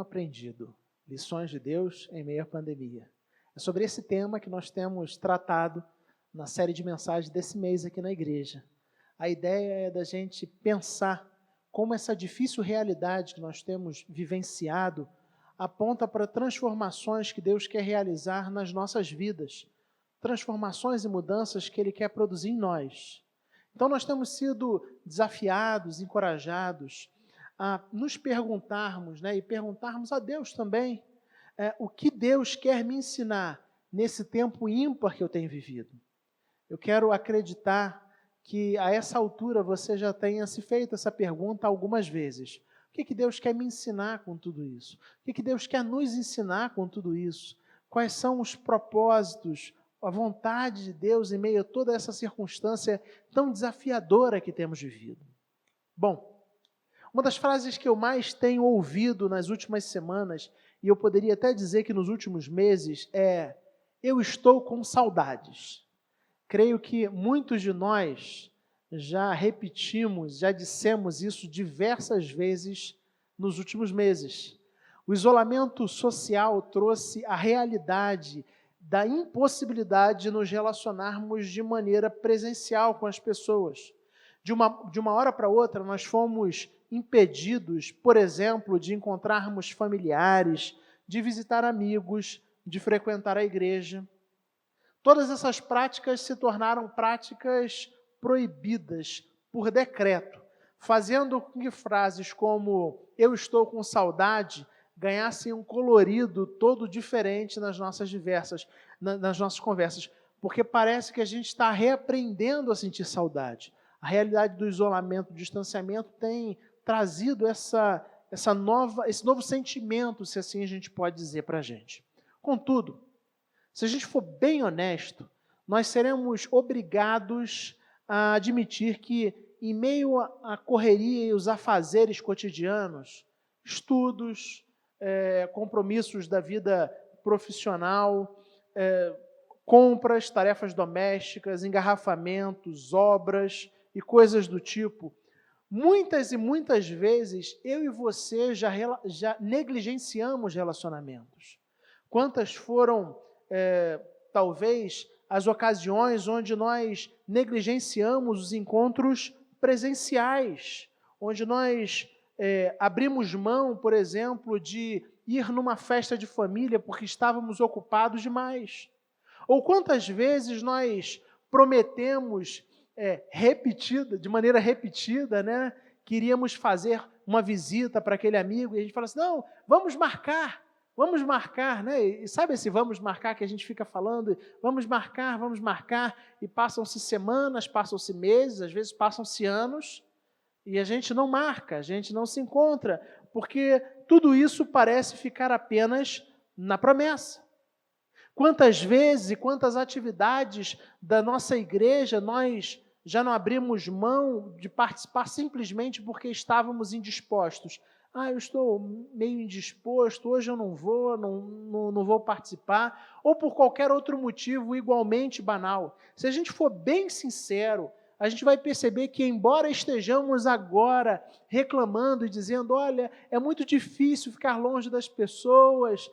aprendido? Lições de Deus em meio à pandemia. É sobre esse tema que nós temos tratado na série de mensagens desse mês aqui na igreja. A ideia é da gente pensar como essa difícil realidade que nós temos vivenciado aponta para transformações que Deus quer realizar nas nossas vidas, transformações e mudanças que Ele quer produzir em nós. Então nós temos sido desafiados, encorajados a nos perguntarmos, e perguntarmos a Deus também, o que Deus quer me ensinar nesse tempo ímpar que eu tenho vivido. Eu quero acreditar que a essa altura você já tenha se feito essa pergunta algumas vezes. O que Deus quer me ensinar com tudo isso? O que Deus quer nos ensinar com tudo isso? Quais são os propósitos, a vontade de Deus em meio a toda essa circunstância tão desafiadora que temos vivido? Bom, uma das frases que eu mais tenho ouvido nas últimas semanas, e eu poderia até dizer que nos últimos meses, é: eu estou com saudades. Creio que muitos de nós já repetimos, já dissemos isso diversas vezes nos últimos meses. O isolamento social trouxe a realidade da impossibilidade de nos relacionarmos de maneira presencial com as pessoas. De uma hora para outra, nós fomos impedidos, por exemplo, de encontrarmos familiares, de visitar amigos, de frequentar a igreja. Todas essas práticas se tornaram práticas proibidas por decreto, fazendo com que frases como "eu estou com saudade" ganhassem um colorido todo diferente nas nossas conversas, porque parece que a gente está reaprendendo a sentir saudade. A realidade do isolamento, do distanciamento tem trazido esse novo sentimento, se assim a gente pode dizer para a gente. Contudo, se a gente for bem honesto, nós seremos obrigados a admitir que, em meio à correria e os afazeres cotidianos, estudos, compromissos da vida profissional, compras, tarefas domésticas, engarrafamentos, obras e coisas do tipo, muitas e muitas vezes eu e você já negligenciamos relacionamentos. Quantas foram talvez as ocasiões onde nós negligenciamos os encontros presenciais, onde nós abrimos mão, por exemplo, de ir numa festa de família porque estávamos ocupados demais. Ou quantas vezes nós prometemos de maneira repetida, que iríamos fazer uma visita para aquele amigo e a gente fala assim: não, vamos marcar, E sabe esse vamos marcar que a gente fica falando? Vamos marcar, e passam-se semanas, passam-se meses, às vezes passam-se anos, e a gente não marca, a gente não se encontra, porque tudo isso parece ficar apenas na promessa. Quantas vezes e quantas atividades da nossa igreja nós já não abrimos mão de participar simplesmente porque estávamos indispostos? Eu estou meio indisposto, hoje eu não vou participar, ou por qualquer outro motivo igualmente banal. Se a gente for bem sincero, a gente vai perceber que, embora estejamos agora reclamando e dizendo: olha, é muito difícil ficar longe das pessoas,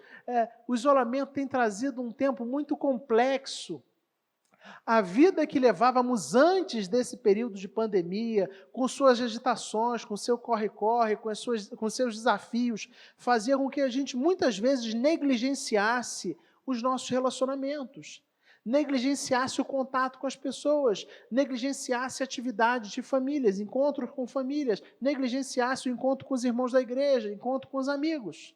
o isolamento tem trazido um tempo muito complexo, a vida que levávamos antes desse período de pandemia, com suas agitações, com seu corre-corre, com seus desafios, fazia com que a gente muitas vezes negligenciasse os nossos relacionamentos, negligenciasse o contato com as pessoas, negligenciasse atividades de famílias, encontros com famílias, negligenciasse o encontro com os irmãos da igreja, encontro com os amigos.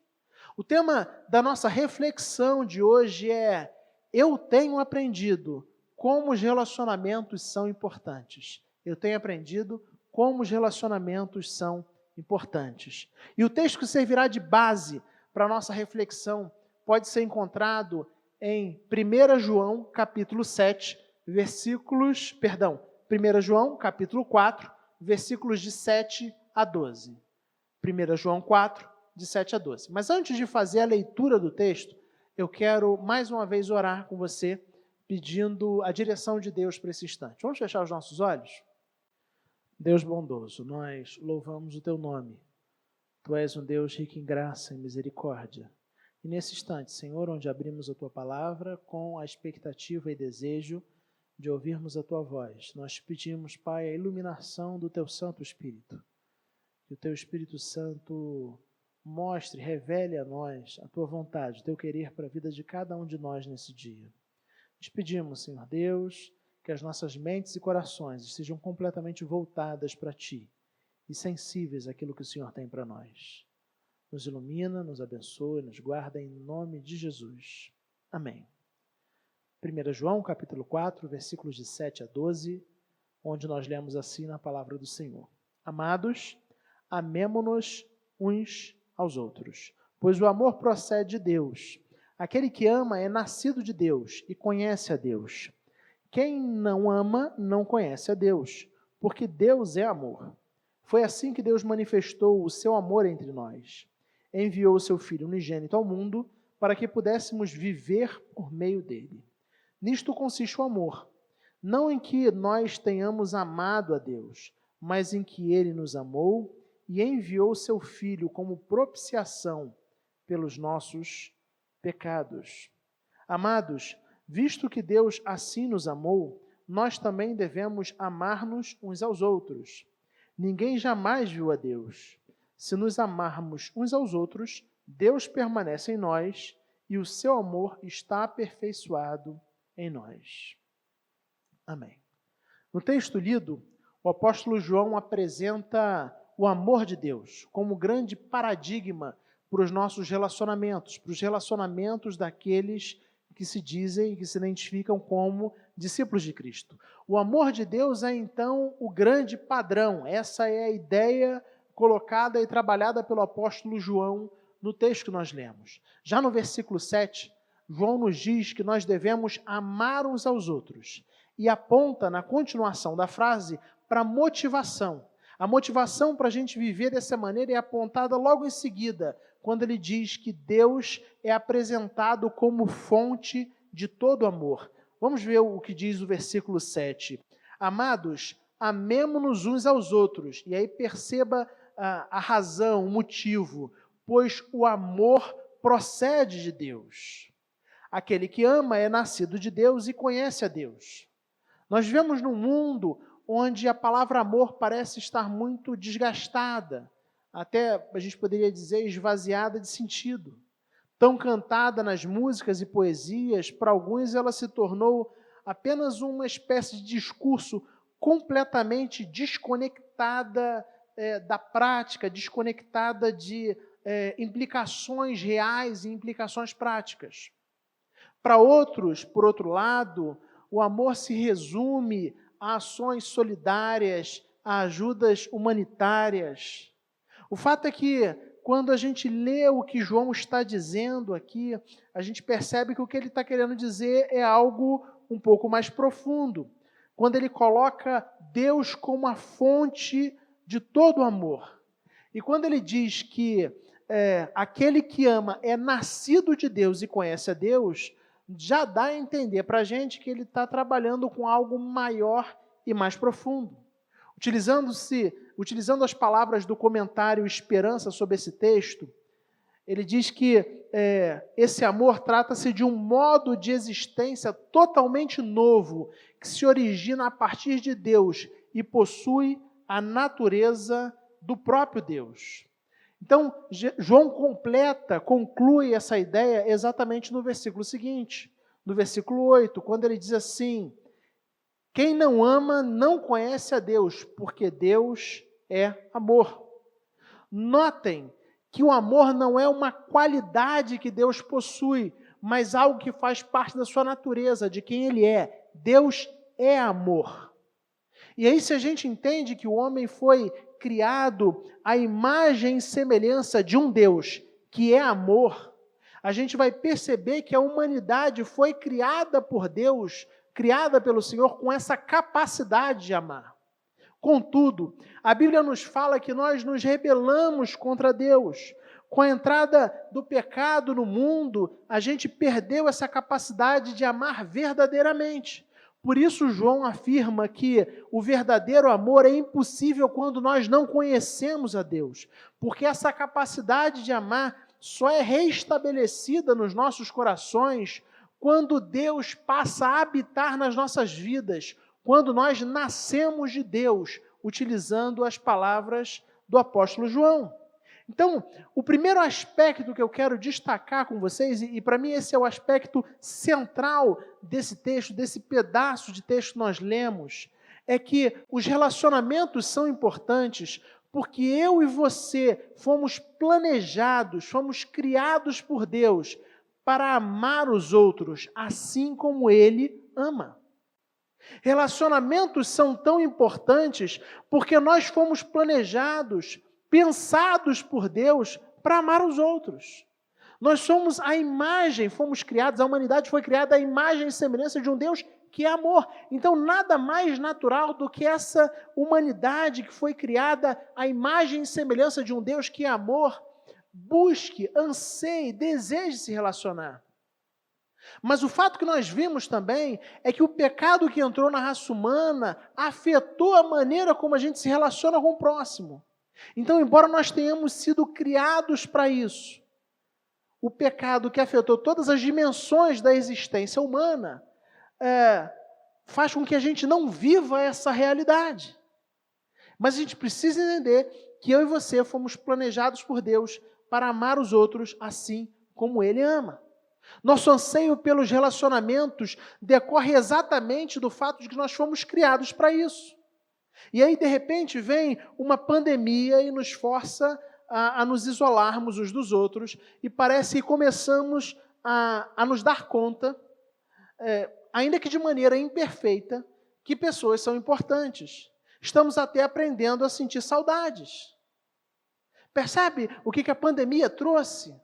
O tema da nossa reflexão de hoje é: eu tenho aprendido como os relacionamentos são importantes. Eu tenho aprendido como os relacionamentos são importantes. E o texto que servirá de base para a nossa reflexão pode ser encontrado em 1 João, capítulo 7, 1 João, capítulo 4, versículos de 7 a 12. 1 João 4, de 7 a 12. Mas antes de fazer a leitura do texto, eu quero mais uma vez orar com você, pedindo a direção de Deus para esse instante. Vamos fechar os nossos olhos? Deus bondoso, nós louvamos o Teu nome Tu és um Deus rico em graça e misericórdia. E nesse instante, Senhor, onde abrimos a Tua palavra com a expectativa e desejo de ouvirmos a Tua voz, nós te pedimos, Pai, a iluminação do Teu Santo Espírito. Que o Teu Espírito Santo mostre, revele a nós a Tua vontade, o Teu querer para a vida de cada um de nós nesse dia. Te pedimos, Senhor Deus, que as nossas mentes e corações estejam completamente voltadas para Ti e sensíveis àquilo que o Senhor tem para nós. Nos ilumina, nos abençoe, nos guarda em nome de Jesus. Amém. 1 João, capítulo 4, versículos de 7 a 12, onde nós lemos assim na palavra do Senhor. Amados, amemo-nos uns aos outros, pois o amor procede de Deus. Aquele que ama é nascido de Deus e conhece a Deus. Quem não ama não conhece a Deus, porque Deus é amor. Foi assim que Deus manifestou o seu amor entre nós. Enviou o seu Filho unigênito ao mundo para que pudéssemos viver por meio dele. Nisto consiste o amor, não em que nós tenhamos amado a Deus, mas em que ele nos amou e enviou o seu Filho como propiciação pelos nossos pecados. Amados, visto que Deus assim nos amou, nós também devemos amar-nos uns aos outros. Ninguém jamais viu a Deus. Se nos amarmos uns aos outros, Deus permanece em nós e o seu amor está aperfeiçoado em nós. Amém. No texto lido, o apóstolo João apresenta o amor de Deus como grande paradigma para os nossos relacionamentos, para os relacionamentos daqueles que se dizem, que se identificam como discípulos de Cristo. O amor de Deus é, então, o grande padrão. Essa é a ideia colocada e trabalhada pelo apóstolo João no texto que nós lemos. Já no versículo 7, João nos diz que nós devemos amar uns aos outros e aponta, na continuação da frase, para a motivação. A motivação para a gente viver dessa maneira é apontada logo em seguida, quando ele diz que Deus é apresentado como fonte de todo amor. Vamos ver o que diz o versículo 7. Amados, amemo-nos uns aos outros. E aí perceba a razão, o motivo. Pois o amor procede de Deus. Aquele que ama é nascido de Deus e conhece a Deus. Nós vivemos num mundo onde a palavra amor parece estar muito desgastada, até a gente poderia dizer esvaziada de sentido. Tão cantada nas músicas e poesias, para alguns ela se tornou apenas uma espécie de discurso completamente desconectada da prática, desconectada de implicações reais e implicações práticas. Para outros, por outro lado, o amor se resume a ações solidárias, a ajudas humanitárias. O fato é que, quando a gente lê o que João está dizendo aqui, a gente percebe que o que ele está querendo dizer é algo um pouco mais profundo. Quando ele coloca Deus como a fonte de todo amor. E quando ele diz que aquele que ama é nascido de Deus e conhece a Deus, já dá a entender para a gente que ele está trabalhando com algo maior e mais profundo. Utilizando as palavras do comentário Esperança sobre esse texto, ele diz que esse amor trata-se de um modo de existência totalmente novo, que se origina a partir de Deus e possui a natureza do próprio Deus. Então, João conclui essa ideia exatamente no versículo seguinte, no versículo 8, quando ele diz assim: quem não ama não conhece a Deus, porque Deus é amor. Notem que o amor não é uma qualidade que Deus possui, mas algo que faz parte da sua natureza, de quem Ele é. Deus é amor. E aí, se a gente entende que o homem foi criado à imagem e semelhança de um Deus, que é amor, a gente vai perceber que a humanidade foi criada por Deus, criada pelo Senhor com essa capacidade de amar. Contudo, a Bíblia nos fala que nós nos rebelamos contra Deus. Com a entrada do pecado no mundo, a gente perdeu essa capacidade de amar verdadeiramente. Por isso João afirma que o verdadeiro amor é impossível quando nós não conhecemos a Deus, porque essa capacidade de amar só é reestabelecida nos nossos corações quando Deus passa a habitar nas nossas vidas, quando nós nascemos de Deus, utilizando as palavras do apóstolo João. Então, o primeiro aspecto que eu quero destacar com vocês, e para mim esse é o aspecto central desse texto, desse pedaço de texto que nós lemos, é que os relacionamentos são importantes porque eu e você fomos planejados, fomos criados por Deus para amar os outros, assim como Ele ama. Relacionamentos são tão importantes porque nós fomos planejados, pensados por Deus para amar os outros. Nós somos a imagem, fomos criados, a humanidade foi criada à imagem e semelhança de um Deus que é amor. Então, nada mais natural do que essa humanidade que foi criada à imagem e semelhança de um Deus que é amor, busque, anseie, deseje se relacionar. Mas o fato que nós vimos também é que o pecado que entrou na raça humana afetou a maneira como a gente se relaciona com o próximo. Então, embora nós tenhamos sido criados para isso, o pecado que afetou todas as dimensões da existência humana faz com que a gente não viva essa realidade. Mas a gente precisa entender que eu e você fomos planejados por Deus para amar os outros assim como Ele ama. Nosso anseio pelos relacionamentos decorre exatamente do fato de que nós fomos criados para isso. E aí, de repente, vem uma pandemia e nos força a nos isolarmos uns dos outros e parece que começamos a nos dar conta, ainda que de maneira imperfeita, que pessoas são importantes. Estamos até aprendendo a sentir saudades. Percebe o que a pandemia trouxe?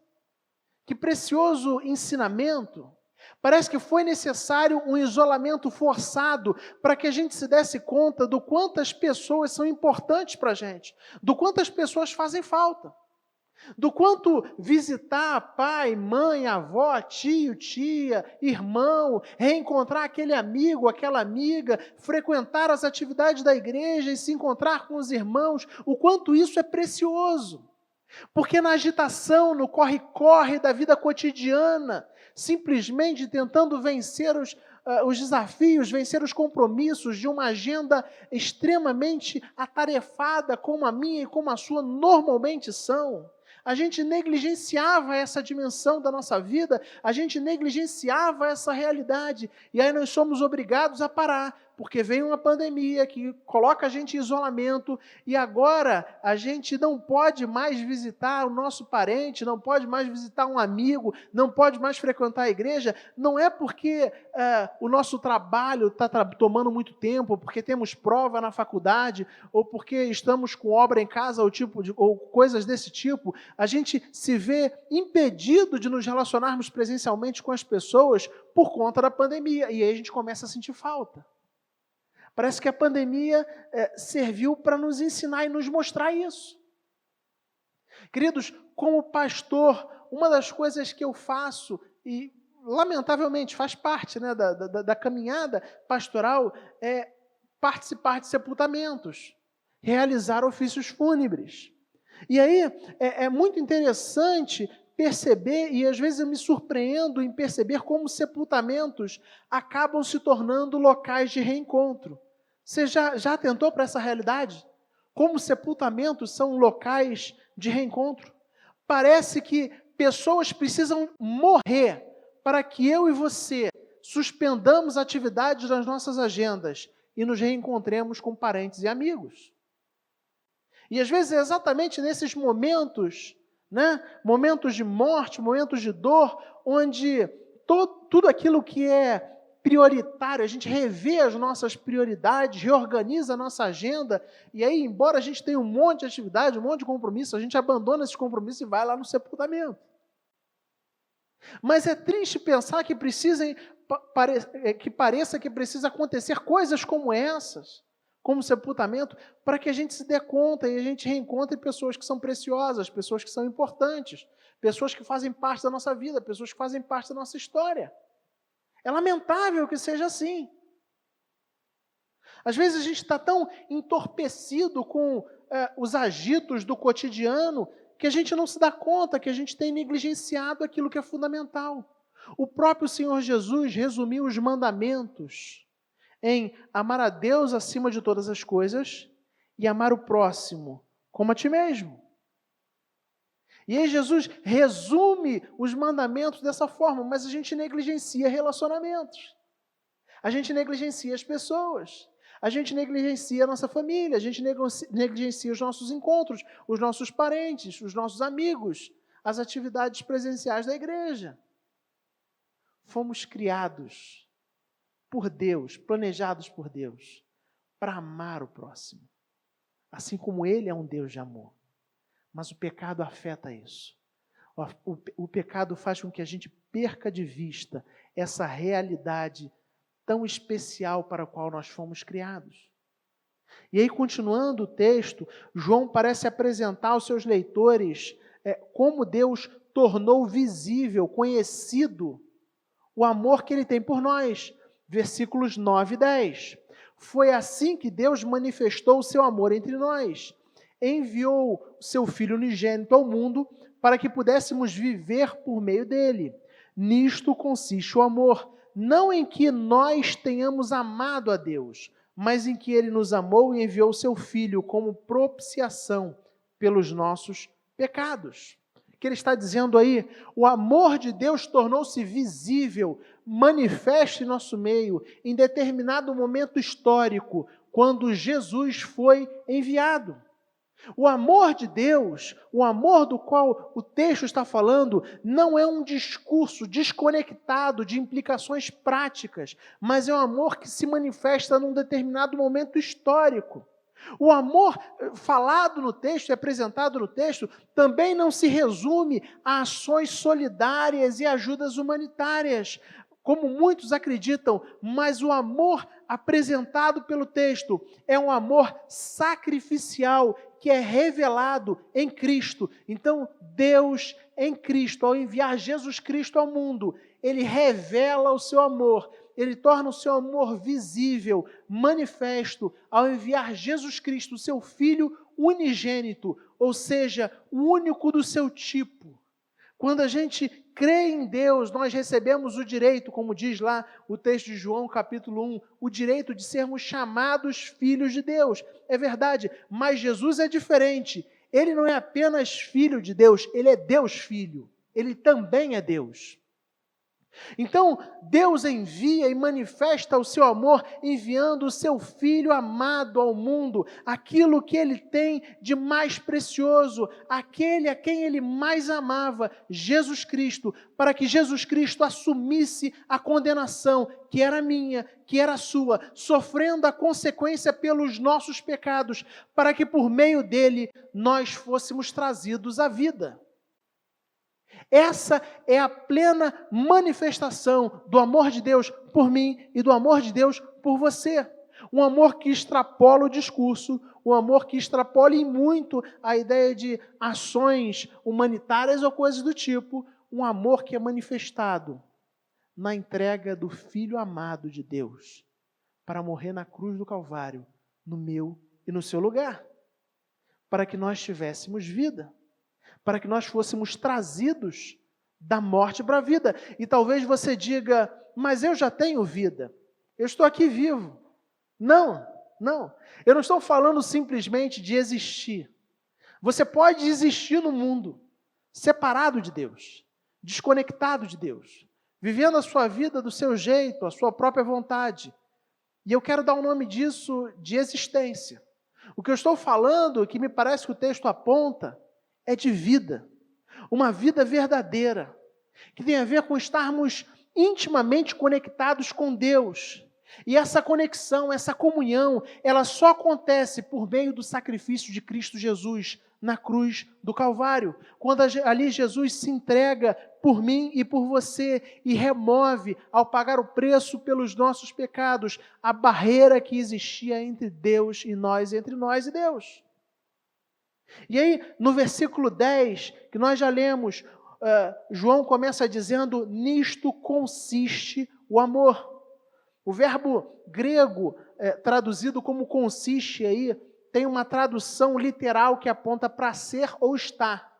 Que precioso ensinamento. Parece que foi necessário um isolamento forçado para que a gente se desse conta do quanto as pessoas são importantes para a gente, do quanto as pessoas fazem falta, do quanto visitar pai, mãe, avó, tio, tia, irmão, reencontrar aquele amigo, aquela amiga, frequentar as atividades da igreja e se encontrar com os irmãos, o quanto isso é precioso. Porque na agitação, no corre-corre da vida cotidiana, simplesmente tentando vencer os desafios, vencer os compromissos de uma agenda extremamente atarefada, como a minha e como a sua normalmente são, a gente negligenciava essa dimensão da nossa vida, a gente negligenciava essa realidade, e aí nós somos obrigados a parar, porque vem uma pandemia que coloca a gente em isolamento, e agora a gente não pode mais visitar o nosso parente, não pode mais visitar um amigo, não pode mais frequentar a igreja, não é porque o nosso trabalho está tomando muito tempo, porque temos prova na faculdade, ou porque estamos com obra em casa, ou coisas desse tipo, a gente se vê impedido de nos relacionarmos presencialmente com as pessoas por conta da pandemia, e aí a gente começa a sentir falta. Parece que a pandemia serviu para nos ensinar e nos mostrar isso. Queridos, como pastor, uma das coisas que eu faço, e lamentavelmente faz parte, né, da caminhada pastoral, é participar de sepultamentos, realizar ofícios fúnebres. E aí é muito interessante perceber, e às vezes eu me surpreendo em perceber como sepultamentos acabam se tornando locais de reencontro. Você já atentou para essa realidade? Como sepultamentos são locais de reencontro? Parece que pessoas precisam morrer para que eu e você suspendamos atividades das nossas agendas e nos reencontremos com parentes e amigos. E às vezes é exatamente nesses momentos, né, momentos de morte, momentos de dor, onde tudo aquilo que é prioritário, a gente revê as nossas prioridades, reorganiza a nossa agenda, e aí, embora a gente tenha um monte de atividade, um monte de compromisso, a gente abandona esses compromissos e vai lá no sepultamento. Mas é triste pensar que pareça que precisa acontecer coisas como essas, como sepultamento, para que a gente se dê conta e a gente reencontre pessoas que são preciosas, pessoas que são importantes, pessoas que fazem parte da nossa vida, pessoas que fazem parte da nossa história. É lamentável que seja assim. Às vezes a gente está tão entorpecido com os agitos do cotidiano que a gente não se dá conta que a gente tem negligenciado aquilo que é fundamental. O próprio Senhor Jesus resumiu os mandamentos em amar a Deus acima de todas as coisas e amar o próximo como a ti mesmo. E aí Jesus resume os mandamentos dessa forma, mas a gente negligencia relacionamentos. A gente negligencia as pessoas. A gente negligencia a nossa família, a gente negligencia os nossos encontros, os nossos parentes, os nossos amigos, as atividades presenciais da igreja. Fomos criados por Deus, planejados por Deus, para amar o próximo, assim como Ele é um Deus de amor. Mas o pecado afeta isso. O pecado faz com que a gente perca de vista essa realidade tão especial para a qual nós fomos criados. E aí, continuando o texto, João parece apresentar aos seus leitores como Deus tornou visível, conhecido, o amor que Ele tem por nós. Versículos 9 e 10. Foi assim que Deus manifestou o seu amor entre nós. Enviou o seu Filho unigênito ao mundo para que pudéssemos viver por meio dele. Nisto consiste o amor, não em que nós tenhamos amado a Deus, mas em que Ele nos amou e enviou o seu Filho como propiciação pelos nossos pecados. O que ele está dizendo aí? O amor de Deus tornou-se visível, manifesto em nosso meio, em determinado momento histórico, quando Jesus foi enviado. O amor de Deus, o amor do qual o texto está falando, não é um discurso desconectado de implicações práticas, mas é um amor que se manifesta num determinado momento histórico. O amor falado no texto e apresentado no texto também não se resume a ações solidárias e ajudas humanitárias, como muitos acreditam, mas o amor apresentado pelo texto é um amor sacrificial que é revelado em Cristo. Então, Deus em Cristo, ao enviar Jesus Cristo ao mundo, Ele revela o seu amor, Ele torna o seu amor visível, manifesto, ao enviar Jesus Cristo, seu Filho unigênito, ou seja, o único do seu tipo. Quando a gente crê em Deus, nós recebemos o direito, como diz lá o texto de João, capítulo 1, o direito de sermos chamados filhos de Deus. É verdade, mas Jesus é diferente. Ele não é apenas filho de Deus, Ele é Deus Filho. Ele também é Deus. Então, Deus envia e manifesta o seu amor enviando o seu Filho amado ao mundo, aquilo que Ele tem de mais precioso, aquele a quem Ele mais amava, Jesus Cristo, para que Jesus Cristo assumisse a condenação que era minha, que era sua, sofrendo a consequência pelos nossos pecados, para que por meio dele nós fôssemos trazidos à vida. Essa é a plena manifestação do amor de Deus por mim e do amor de Deus por você. Um amor que extrapola o discurso, um amor que extrapola em muito a ideia de ações humanitárias ou coisas do tipo, um amor que é manifestado na entrega do Filho amado de Deus para morrer na cruz do Calvário, no meu e no seu lugar, para que nós tivéssemos vida, para que nós fôssemos trazidos da morte para a vida. E talvez você diga, mas eu já tenho vida, eu estou aqui vivo. Não, eu não estou falando simplesmente de existir. Você pode existir no mundo, separado de Deus, desconectado de Deus, vivendo a sua vida do seu jeito, a sua própria vontade. E eu quero dar o nome disso de existência. O que eu estou falando, que me parece que o texto aponta, é de vida, uma vida verdadeira, que tem a ver com estarmos intimamente conectados com Deus. E essa conexão, essa comunhão, ela só acontece por meio do sacrifício de Cristo Jesus na cruz do Calvário, quando ali Jesus se entrega por mim e por você e remove, ao pagar o preço pelos nossos pecados, a barreira que existia entre Deus e nós, entre nós e Deus. E aí, no versículo 10, que nós já lemos, João começa dizendo, nisto consiste o amor. O verbo grego, traduzido como consiste aí, tem uma tradução literal que aponta para ser ou estar.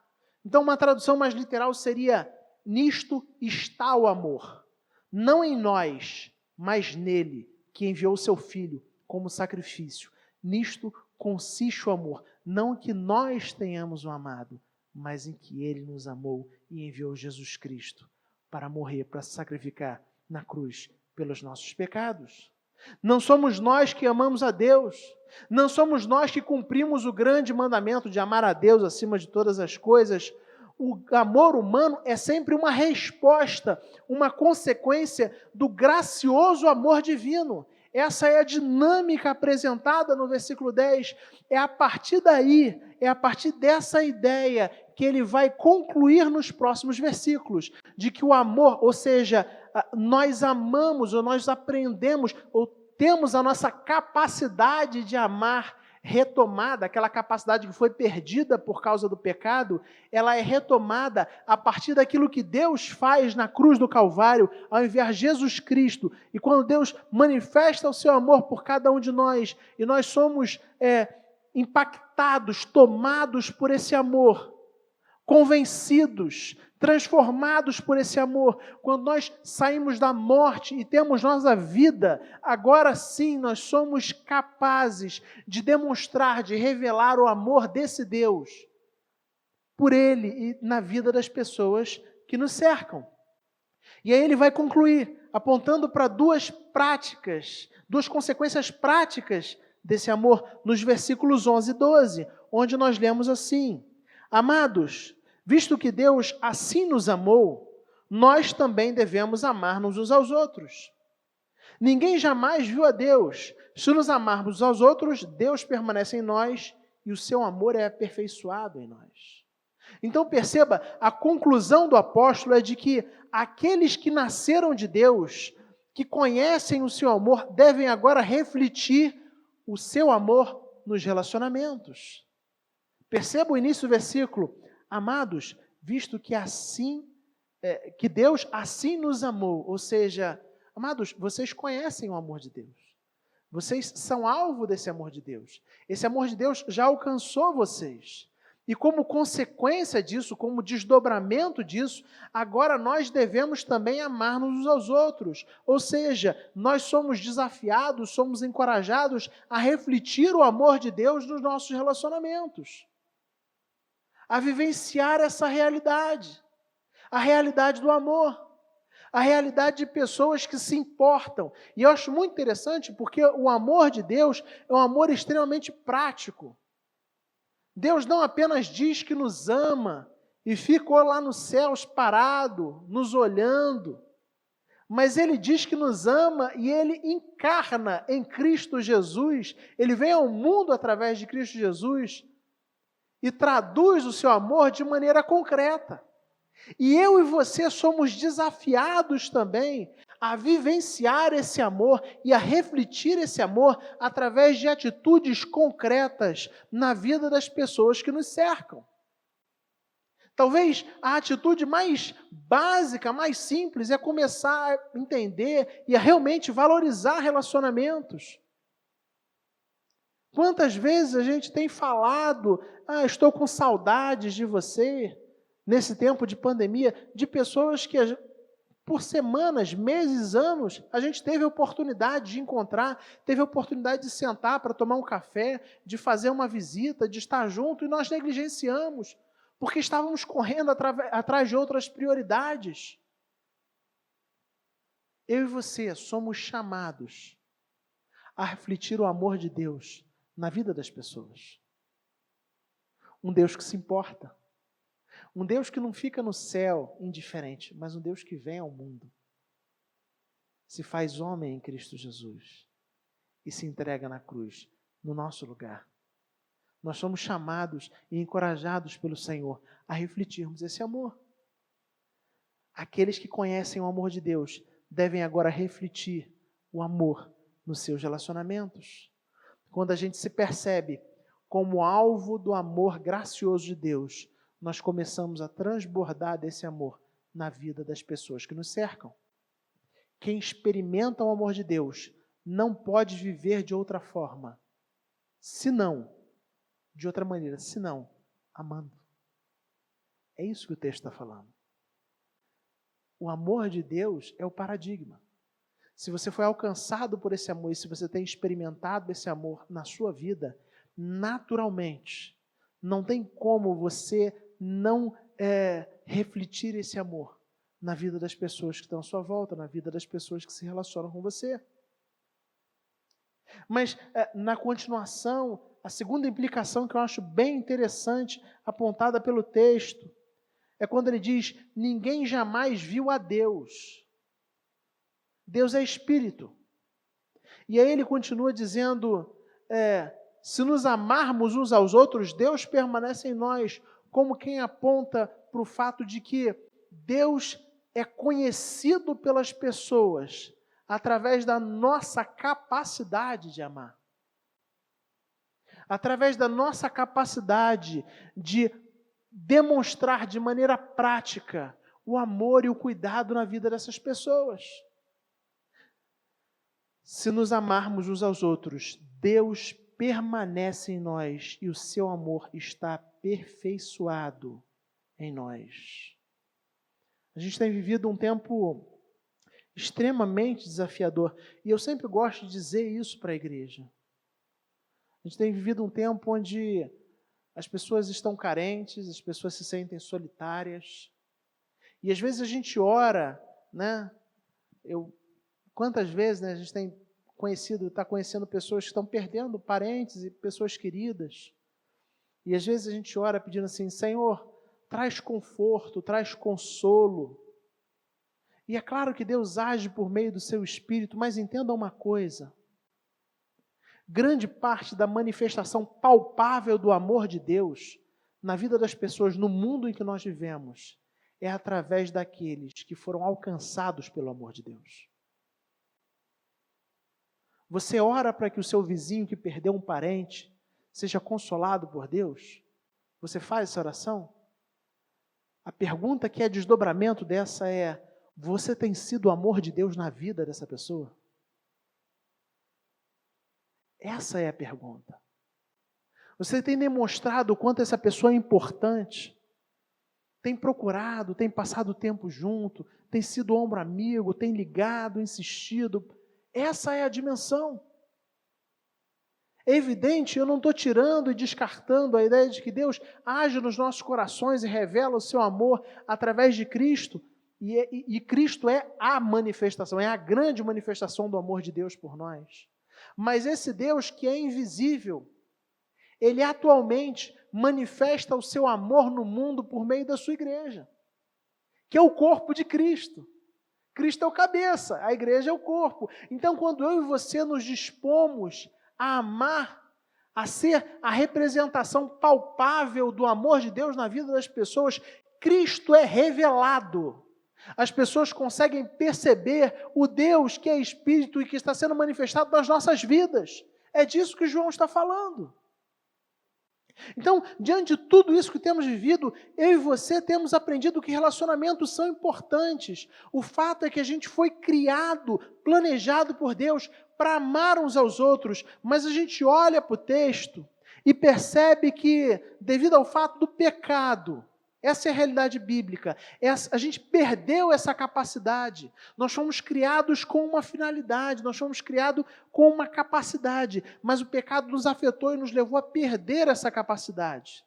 Então, uma tradução mais literal seria: nisto está o amor. Não em nós, mas nele, que enviou o seu Filho como sacrifício. Nisto consiste o amor. Não que nós tenhamos o amado, mas em que ele nos amou e enviou Jesus Cristo para morrer, para se sacrificar na cruz pelos nossos pecados. Não somos nós que amamos a Deus, não somos nós que cumprimos o grande mandamento de amar a Deus acima de todas as coisas. O amor humano é sempre uma resposta, uma consequência do gracioso amor divino. Essa é a dinâmica apresentada no versículo 10. É a partir daí, é a partir dessa ideia que ele vai concluir nos próximos versículos, de que o amor, ou seja, nós amamos, ou nós aprendemos, ou temos a nossa capacidade de amar retomada, aquela capacidade que foi perdida por causa do pecado, ela é retomada a partir daquilo que Deus faz na cruz do Calvário, ao enviar Jesus Cristo. E quando Deus manifesta o seu amor por cada um de nós, e nós somos impactados, tomados por esse amor, convencidos, transformados por esse amor, quando nós saímos da morte e temos nossa vida, agora sim nós somos capazes de demonstrar, de revelar o amor desse Deus por Ele e na vida das pessoas que nos cercam. E aí ele vai concluir, apontando para duas consequências práticas desse amor, nos versículos 11 e 12, onde nós lemos assim: amados, visto que Deus assim nos amou, nós também devemos amar-nos uns aos outros. Ninguém jamais viu a Deus. Se nos amarmos uns aos outros, Deus permanece em nós e o seu amor é aperfeiçoado em nós. Então perceba, a conclusão do apóstolo é de que aqueles que nasceram de Deus, que conhecem o seu amor, devem agora refletir o seu amor nos relacionamentos. Perceba o início do versículo: amados, visto que que Deus assim nos amou, ou seja, amados, vocês conhecem o amor de Deus. Vocês são alvo desse amor de Deus. Esse amor de Deus já alcançou vocês. E como consequência disso, como desdobramento disso, agora nós devemos também amar-nos uns aos outros. Ou seja, nós somos desafiados, somos encorajados a refletir o amor de Deus nos nossos relacionamentos, a vivenciar essa realidade, a realidade do amor, a realidade de pessoas que se importam. E eu acho muito interessante porque o amor de Deus é um amor extremamente prático. Deus não apenas diz que nos ama e ficou lá nos céus parado, nos olhando, mas Ele diz que nos ama e Ele encarna em Cristo Jesus. Ele vem ao mundo através de Cristo Jesus e traduz o seu amor de maneira concreta. E eu e você somos desafiados também a vivenciar esse amor e a refletir esse amor através de atitudes concretas na vida das pessoas que nos cercam. Talvez a atitude mais básica, mais simples, é começar a entender e a realmente valorizar relacionamentos. Quantas vezes a gente tem falado: estou com saudades de você, nesse tempo de pandemia, de pessoas que por semanas, meses, anos, a gente teve a oportunidade de encontrar, teve a oportunidade de sentar para tomar um café, de fazer uma visita, de estar junto, e nós negligenciamos, porque estávamos correndo atrás de outras prioridades. Eu e você somos chamados a refletir o amor de Deus na vida das pessoas. Um Deus que se importa. Um Deus que não fica no céu indiferente, mas um Deus que vem ao mundo, se faz homem em Cristo Jesus e se entrega na cruz, no nosso lugar. Nós somos chamados e encorajados pelo Senhor a refletirmos esse amor. Aqueles que conhecem o amor de Deus devem agora refletir o amor nos seus relacionamentos. Quando a gente se percebe como alvo do amor gracioso de Deus, nós começamos a transbordar desse amor na vida das pessoas que nos cercam. quem experimenta o amor de Deus não pode viver de outra forma, senão, de outra maneira, senão, amando. É isso que o texto está falando. O amor de Deus é o paradigma. Se você foi alcançado por esse amor e se você tem experimentado esse amor na sua vida, naturalmente, não tem como você não refletir esse amor na vida das pessoas que estão à sua volta, na vida das pessoas que se relacionam com você. Mas, na continuação, a segunda implicação que eu acho bem interessante, apontada pelo texto, é quando ele diz: ninguém jamais viu a Deus. Deus é Espírito. E aí ele continua dizendo, se nos amarmos uns aos outros, Deus permanece em nós, como quem aponta para o fato de que Deus é conhecido pelas pessoas através da nossa capacidade de amar. Através da nossa capacidade de demonstrar de maneira prática o amor e o cuidado na vida dessas pessoas. Se nos amarmos uns aos outros, Deus permanece em nós e o seu amor está aperfeiçoado em nós. A gente tem vivido um tempo extremamente desafiador e eu sempre gosto de dizer isso para a igreja. A gente tem vivido um tempo onde as pessoas estão carentes, as pessoas se sentem solitárias e às vezes a gente ora, né? Quantas vezes, né, a gente está conhecendo pessoas que estão perdendo parentes e pessoas queridas. E às vezes a gente ora pedindo assim: Senhor, traz conforto, traz consolo. E é claro que Deus age por meio do seu Espírito, mas entenda uma coisa. Grande parte da manifestação palpável do amor de Deus na vida das pessoas, no mundo em que nós vivemos, é através daqueles que foram alcançados pelo amor de Deus. Você ora para que o seu vizinho que perdeu um parente seja consolado por Deus? Você faz essa oração? A pergunta que é desdobramento dessa é: você tem sido o amor de Deus na vida dessa pessoa? Essa é a pergunta. Você tem demonstrado o quanto essa pessoa é importante? Tem procurado, tem passado tempo junto, tem sido ombro amigo, tem ligado, insistido. Essa é a dimensão. É evidente, eu não estou tirando e descartando a ideia de que Deus age nos nossos corações e revela o seu amor através de Cristo. E Cristo é a manifestação, é a grande manifestação do amor de Deus por nós. Mas esse Deus que é invisível, Ele atualmente manifesta o seu amor no mundo por meio da sua igreja, que é o corpo de Cristo. Cristo é o cabeça, a igreja é o corpo. Então, quando eu e você nos dispomos a amar, a ser a representação palpável do amor de Deus na vida das pessoas, Cristo é revelado. As pessoas conseguem perceber o Deus que é Espírito e que está sendo manifestado nas nossas vidas. É disso que João está falando. Então, diante de tudo isso que temos vivido, eu e você temos aprendido que relacionamentos são importantes. O fato é que a gente foi criado, planejado por Deus para amar uns aos outros, mas a gente olha para o texto e percebe que, devido ao fato do pecado, essa é a realidade bíblica, a gente perdeu essa capacidade. Nós fomos criados com uma finalidade, nós fomos criados com uma capacidade, mas o pecado nos afetou e nos levou a perder essa capacidade.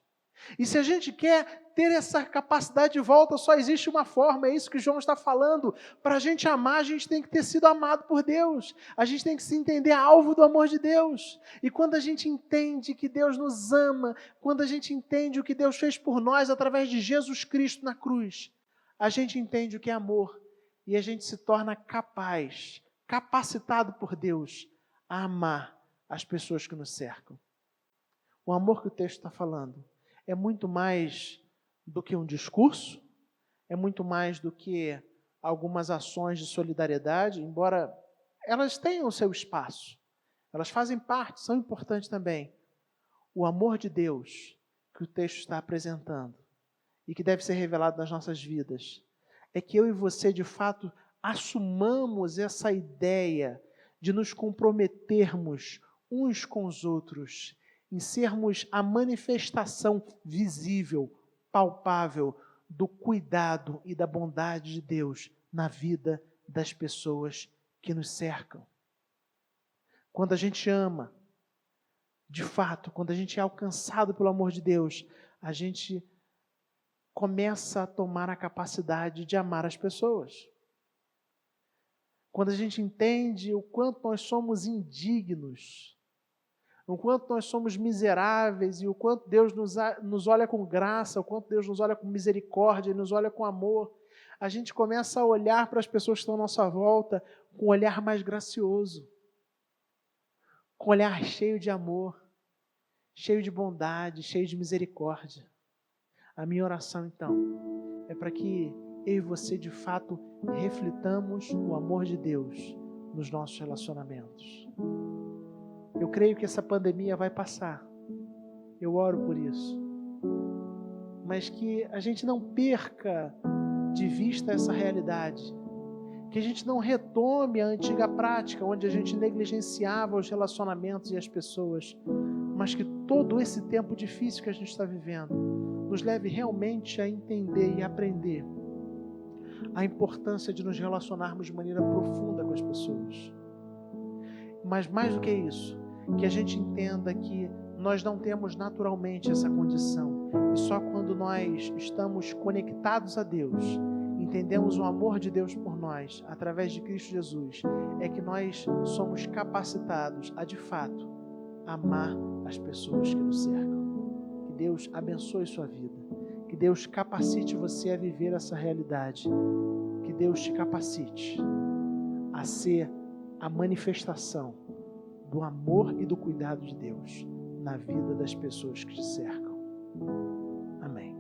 E se a gente quer ter essa capacidade de volta, só existe uma forma, é isso que João está falando. Para a gente amar, a gente tem que ter sido amado por Deus. A gente tem que se entender alvo do amor de Deus. E quando a gente entende que Deus nos ama, quando a gente entende o que Deus fez por nós através de Jesus Cristo na cruz, a gente entende o que é amor. E a gente se torna capaz, capacitado por Deus, a amar as pessoas que nos cercam. O amor que o texto está falando é muito mais do que um discurso, é muito mais do que algumas ações de solidariedade, embora elas tenham o seu espaço, elas fazem parte, são importantes também. O amor de Deus que o texto está apresentando e que deve ser revelado nas nossas vidas é que eu e você, de fato, assumamos essa ideia de nos comprometermos uns com os outros, em sermos a manifestação visível, palpável do cuidado e da bondade de Deus na vida das pessoas que nos cercam. Quando a gente ama, de fato, quando a gente é alcançado pelo amor de Deus, a gente começa a tomar a capacidade de amar as pessoas. Quando a gente entende o quanto nós somos indignos, o quanto nós somos miseráveis e o quanto Deus nos olha com graça, o quanto Deus nos olha com misericórdia e nos olha com amor, a gente começa a olhar para as pessoas que estão à nossa volta com um olhar mais gracioso, com um olhar cheio de amor, cheio de bondade, cheio de misericórdia. A minha oração, então, é para que eu e você, de fato, reflitamos o amor de Deus nos nossos relacionamentos. Eu creio que essa pandemia vai passar. Eu oro por isso. Mas que a gente não perca de vista essa realidade. Que a gente não retome a antiga prática, onde a gente negligenciava os relacionamentos e as pessoas. Mas que todo esse tempo difícil que a gente está vivendo nos leve realmente a entender e aprender a importância de nos relacionarmos de maneira profunda com as pessoas. Mas mais do que isso, que a gente entenda que nós não temos naturalmente essa condição. E só quando nós estamos conectados a Deus, entendemos o amor de Deus por nós, através de Cristo Jesus, é que nós somos capacitados a, de fato, amar as pessoas que nos cercam. Que Deus abençoe sua vida. Que Deus capacite você a viver essa realidade. Que Deus te capacite a ser a manifestação do amor e do cuidado de Deus na vida das pessoas que te cercam. Amém.